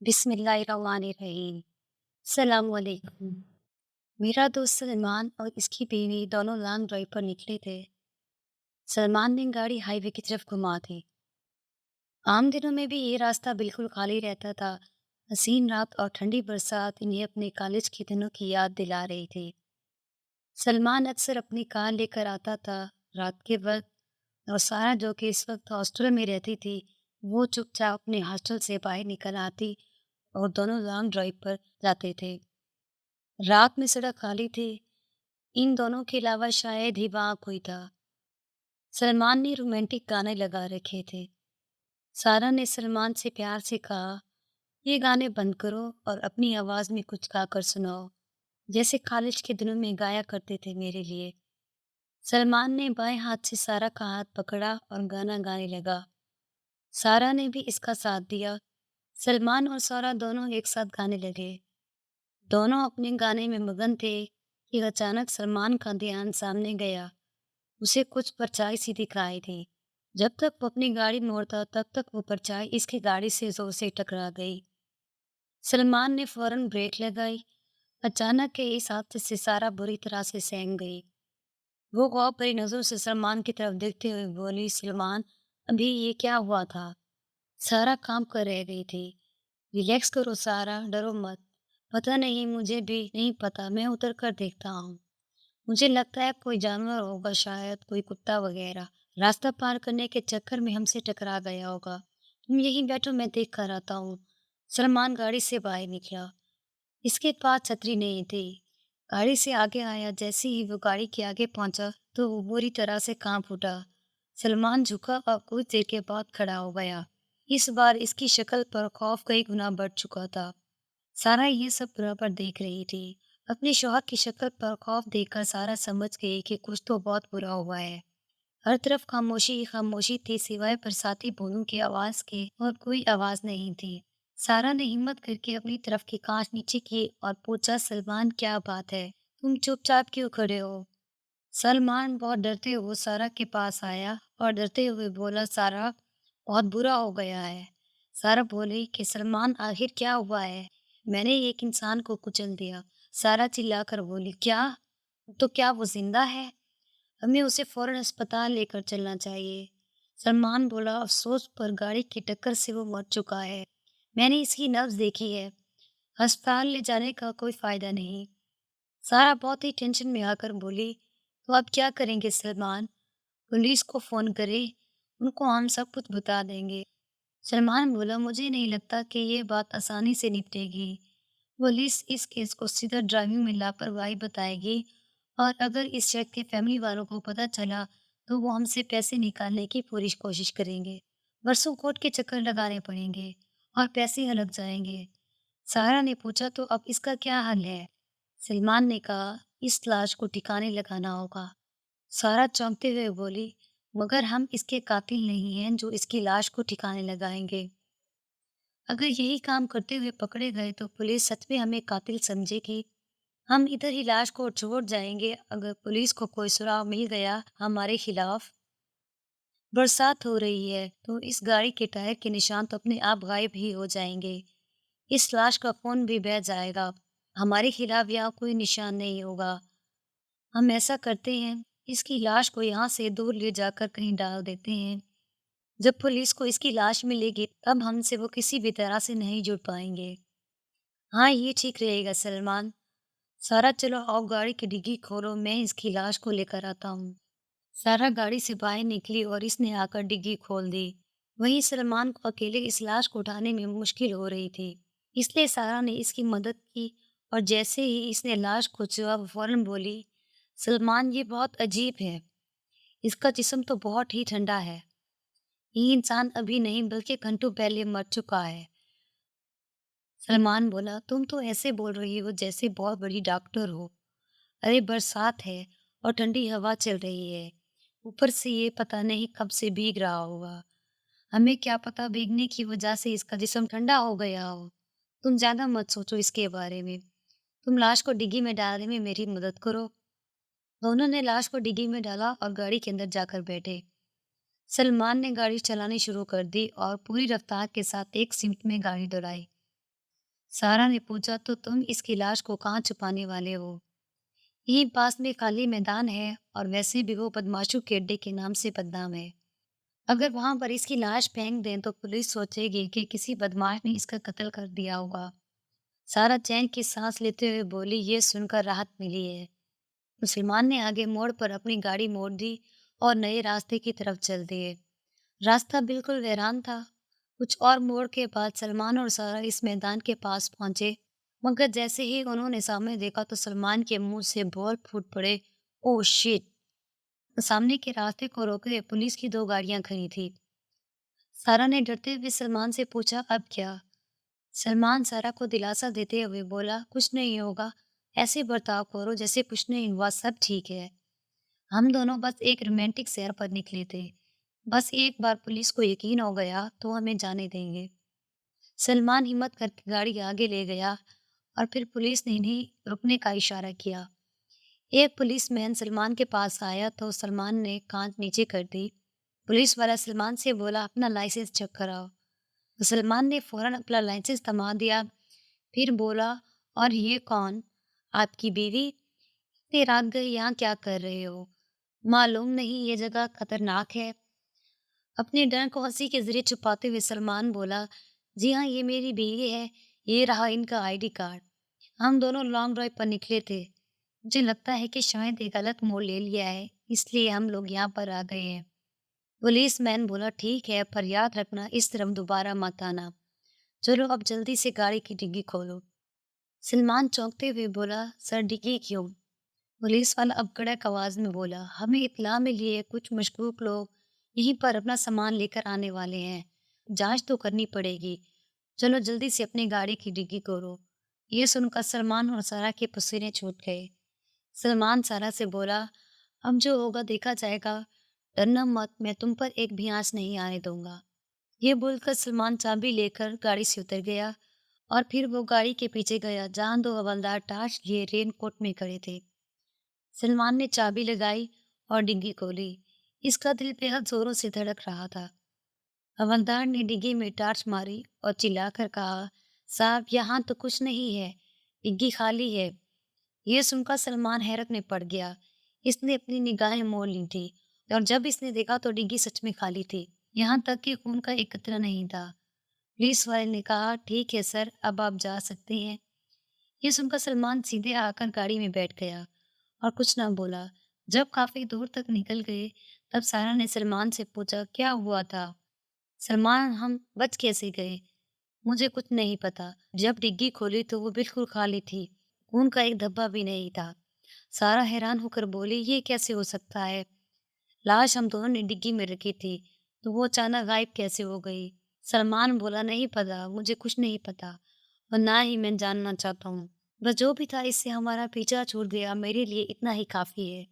बिस्मिल्लाहिर्रहमानिर्रहीम। सलाम वालेकुम। मेरा दोस्त सलमान और इसकी बीवी दोनों लॉन्ग ड्राइव पर निकले थे। सलमान ने गाड़ी हाईवे की तरफ घुमा थी। आम दिनों में भी ये रास्ता बिल्कुल खाली रहता था। हसीन रात और ठंडी बरसात इन्हें अपने कॉलेज के दिनों की याद दिला रही थी। सलमान अक्सर अपनी कार लेकर आता था रात के वक्त, और सारा जो कि इस वक्त हॉस्टल में रहती थी, वो चुपचाप अपने हॉस्टल से बाहर निकल आती और दोनों लॉन्ग ड्राइव पर जाते थे। रात में सड़क खाली थी। इन दोनों के अलावा शायद ही वहाँ कोई था। सलमान ने रोमांटिक गाने लगा रखे थे। सारा ने सलमान से प्यार से कहा, ये गाने बंद करो और अपनी आवाज़ में कुछ गाकर सुनाओ, जैसे कॉलेज के दिनों में गाया करते थे मेरे लिए। सलमान ने बाएं हाथ से सारा का हाथ पकड़ा और गाना गाने लगा। सारा ने भी इसका साथ दिया। सलमान और सारा दोनों एक साथ गाने लगे। दोनों अपने गाने में मगन थे कि अचानक सलमान का ध्यान सामने गया। उसे कुछ परछाई सी दिखाई दी। जब तक वो अपनी गाड़ी मोड़ता तब तक वो परछाई इसकी गाड़ी से जोर से टकरा गई। सलमान ने फौरन ब्रेक लगाई। अचानक के इस हादसे से सारा बुरी तरह से सहम गई। वो गौर भरी नजरों से सलमान की तरफ देखते हुए बोली, सलमान, अभी ये क्या हुआ था? सारा काम कर रह गई थी। रिलैक्स करो सारा, डरो मत। पता नहीं, मुझे भी नहीं पता, मैं उतर कर देखता हूँ। मुझे लगता है कोई जानवर होगा, शायद कोई कुत्ता वगैरह। रास्ता पार करने के चक्कर में हमसे टकरा गया होगा। तुम यहीं बैठो, मैं देख कर आता हूँ। सलमान गाड़ी से बाहर निकला। इसके पास छतरी नहीं थी। गाड़ी से आगे आया। जैसे ही वो गाड़ी के आगे पहुंचा तो वो बुरी तरह से कांप उठा। सलमान झुका और कुछ देर के बाद खड़ा हो गया। इस बार इसकी शक्ल पर खौफ कई गुना बढ़ चुका था। सारा ये सब बराबर देख रही थी। अपने शौहर की शक्ल पर खौफ देखकर सारा समझ गई कि कुछ तो बहुत बुरा हुआ है। हर तरफ खामोशी ही खामोशी थी, सिवाय बरसाती बूंदों की आवाज के और कोई आवाज नहीं थी। सारा ने हिम्मत करके अपनी तरफ की कांच नीचे की और पूछा, सलमान, क्या बात है? तुम चुपचाप क्यों खड़े हो? सलमान बहुत डरते हुए सारा के पास आया और डरते हुए बोला, सारा, बहुत बुरा हो गया है। सारा बोली कि सलमान, आखिर क्या हुआ है? मैंने एक इंसान को कुचल दिया। सारा चिल्लाकर बोली, क्या? तो क्या वो जिंदा है? हमें उसे फौरन अस्पताल लेकर चलना चाहिए। सलमान बोला, अफसोस, पर गाड़ी की टक्कर से वो मर चुका है। मैंने इसकी नब्ज देखी है। अस्पताल ले जाने का कोई फायदा नहीं। सारा बहुत ही टेंशन में आकर बोली, तो अब क्या करेंगे सलमान? पुलिस को फोन करें? उनको हम सब कुछ बता देंगे। सलमान बोला, मुझे नहीं लगता कि ये बात आसानी से निपटेगी। पुलिस इस केस को सीधा ड्राइविंग में लापरवाही बताएगी, और अगर इस शख्स के फैमिली वालों को पता चला तो वो हमसे पैसे निकालने की पूरी कोशिश करेंगे। वर्षों कोर्ट के चक्कर लगाने पड़ेंगे और पैसे अलग जाएंगे। सारा ने पूछा, तो अब इसका क्या हल है? सलमान ने कहा, इस लाश को ठिकाने लगाना होगा। सारा चौंकते हुए बोली, मगर हम इसके कातिल नहीं हैं जो इसकी लाश को ठिकाने लगाएंगे। अगर यही काम करते हुए पकड़े गए तो पुलिस सच में हमें कातिल समझेगी। हम इधर ही लाश को छोड़ जाएंगे। अगर पुलिस को कोई सुराग मिल गया हमारे खिलाफ। बरसात हो रही है तो इस गाड़ी के टायर के निशान तो अपने आप गायब ही हो जाएंगे। इस लाश का खून भी बह जाएगा। हमारे खिलाफ यहाँ कोई निशान नहीं होगा। हम ऐसा करते हैं, इसकी लाश को यहाँ से दूर ले जाकर कहीं डाल देते हैं। जब पुलिस को इसकी लाश मिलेगी तब हमसे वो किसी भी तरह से नहीं जुड़ पाएंगे। हाँ, ये ठीक रहेगा सलमान। सारा, चलो आओ, गाड़ी की डिग्गी खोलो, मैं इसकी लाश को लेकर आता हूँ। सारा गाड़ी से बाहर निकली और इसने आकर डिग्गी खोल दी। वहीं सलमान को अकेले इस लाश को उठाने में मुश्किल हो रही थी, इसलिए सारा ने इसकी मदद की। और जैसे ही इसने लाश को छुआ वो फौरन बोली, सलमान, ये बहुत अजीब है। इसका जिस्म तो बहुत ही ठंडा है। ये इंसान अभी नहीं बल्कि घंटों पहले मर चुका है। सलमान बोला, तुम तो ऐसे बोल रही हो जैसे बहुत बड़ी डॉक्टर हो। अरे, बरसात है और ठंडी हवा चल रही है। ऊपर से ये पता नहीं कब से भीग रहा होगा। हमें क्या पता भीगने की वजह से इसका जिस्म ठंडा हो गया हो। तुम ज्यादा मत सोचो इसके बारे में। तुम लाश को डिग्गी में डालने में मेरी मदद करो। दोनों ने लाश को डिग्गी में डाला और गाड़ी के अंदर जाकर बैठे। सलमान ने गाड़ी चलानी शुरू कर दी और पूरी रफ्तार के साथ एक सिमट में गाड़ी दौड़ाई। सारा ने पूछा, तो तुम इसकी लाश को कहाँ छुपाने वाले हो? यहीं पास में खाली मैदान है और वैसे भी वो बदमाशों के अड्डे के नाम से बदनाम है। अगर वहां पर इसकी लाश फेंक दें तो पुलिस सोचेगी कि किसी बदमाश ने इसका कत्ल कर दिया होगा। सारा चैन की सांस लेते हुए बोली, ये सुनकर राहत मिली है। मुसलमान ने आगे मोड़ पर अपनी गाड़ी मोड़ दी और नए रास्ते की तरफ चल दिए। रास्ता बिल्कुल वीरान था। कुछ और मोड़ के बाद सलमान और सारा इस मैदान के पास पहुंचे, मगर जैसे ही उन्होंने सामने देखा तो सलमान के मुंह से बोल फूट पड़े, ओह शिट! सामने के रास्ते को रोके पुलिस की दो गाड़ियां खड़ी थी। सारा ने डरते हुए सलमान से पूछा, अब क्या? सलमान सारा को दिलासा देते हुए बोला, कुछ नहीं होगा, ऐसे बर्ताव करो जैसे कुछ नहीं हुआ, सब ठीक है। हम दोनों बस एक रोमांटिक सैर पर निकले थे। बस एक बार पुलिस को यकीन हो गया तो हमें जाने देंगे। सलमान हिम्मत करके गाड़ी आगे ले गया और फिर पुलिस ने इन्हें रुकने का इशारा किया। एक पुलिसमैन सलमान के पास आया तो सलमान ने कांच नीचे कर दी। पुलिस वाला सलमान से बोला, अपना लाइसेंस चेक कराओ। तो सलमान ने फौरन अपना लाइसेंस थमा दिया। फिर बोला, और ये कौन? आपकी बीवी? इतनी रात गए यहाँ क्या कर रहे हो? मालूम नहीं ये जगह खतरनाक है। अपने डर को हंसी के जरिए छुपाते हुए सलमान बोला, जी हाँ, ये मेरी बीवी है, ये रहा इनका आईडी कार्ड। हम दोनों लॉन्ग ड्राइव पर निकले थे। मुझे लगता है कि शायद एक गलत मोड़ ले लिया है, इसलिए हम लोग यहाँ पर आ गए हैं। पुलिसमैन बोला, ठीक है, पर याद रखना इस तरफ दोबारा मत आना। चलो अब जल्दी से गाड़ी की डिग्गी खोलो। सलमान चौंकते हुए बोला, सर डिग्गी क्यों? पुलिस वाला अब कड़क आवाज में बोला, हमें इत्तला मिली है कुछ मशकूक लोग यहीं पर अपना सामान लेकर आने वाले हैं। जांच तो करनी पड़ेगी। चलो जल्दी से अपनी गाड़ी की डिग्गी खोलो। ये सुनकर सलमान और सारा के पसीने छूट गए। सलमान सारा से बोला, अब जो होगा देखा जाएगा। डरना मत, मैं तुम पर एक भी आंच नहीं आने दूंगा। ये बोलकर सलमान चाबी लेकर गाड़ी से उतर गया और फिर वो गाड़ी के पीछे गया जहां दो हवलदार टार्च लिए रेनकोट में खड़े थे। सलमान ने चाबी लगाई और डिग्गी खोली। इसका दिल बेहद जोरों से धड़क रहा था। हवलदार ने डिग्गी में टार्च मारी और चिल्लाकर कहा, साहब यहाँ तो कुछ नहीं है, डिग्गी खाली है। ये सुनकर सलमान हैरत में पड़ गया। इसने अपनी निगाहें मोड़ ली थी और जब इसने देखा तो डिग्गी सच में खाली थी। यहाँ तक कि खून का एक कतरा नहीं था। पुलिस वाले ने कहा, ठीक है सर, अब आप जा सकते हैं। ये सुनकर सलमान सीधे आकर गाड़ी में बैठ गया और कुछ ना बोला। जब काफी दूर तक निकल गए तब सारा ने सलमान से पूछा, क्या हुआ था? सलमान, हम बच कैसे गए? मुझे कुछ नहीं पता। जब डिग्गी खोली तो वो बिल्कुल खाली थी, खून का एक धब्बा भी नहीं था। सारा हैरान होकर बोली, ये कैसे हो सकता है? लाश हम दोनों ने डिग्गी में रखी थी, तो वो अचानक गायब कैसे हो गई? सलमान बोला, नहीं पता, मुझे कुछ नहीं पता और ना ही मैं जानना चाहता हूँ। बस जो भी था इससे हमारा पीछा छूट गया, मेरे लिए इतना ही काफ़ी है।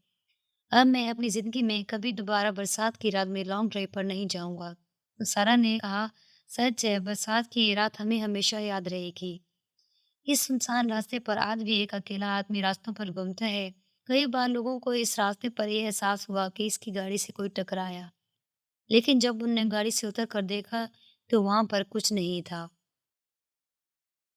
अब मैं अपनी ज़िंदगी में कभी दोबारा बरसात की रात में लॉन्ग ड्राइव पर नहीं जाऊँगा। तो सारा ने कहा, सच है, बरसात की ये रात हमें हमेशा याद रहेगी। इस सुनसान रास्ते पर आज भी एक अकेला आदमी रास्तों पर घूमता है। कई बार लोगों को इस रास्ते पर यह एहसास हुआ कि इसकी गाड़ी से कोई टकराया, लेकिन जब उनने गाड़ी से उतर कर देखा तो वहाँ पर कुछ नहीं था।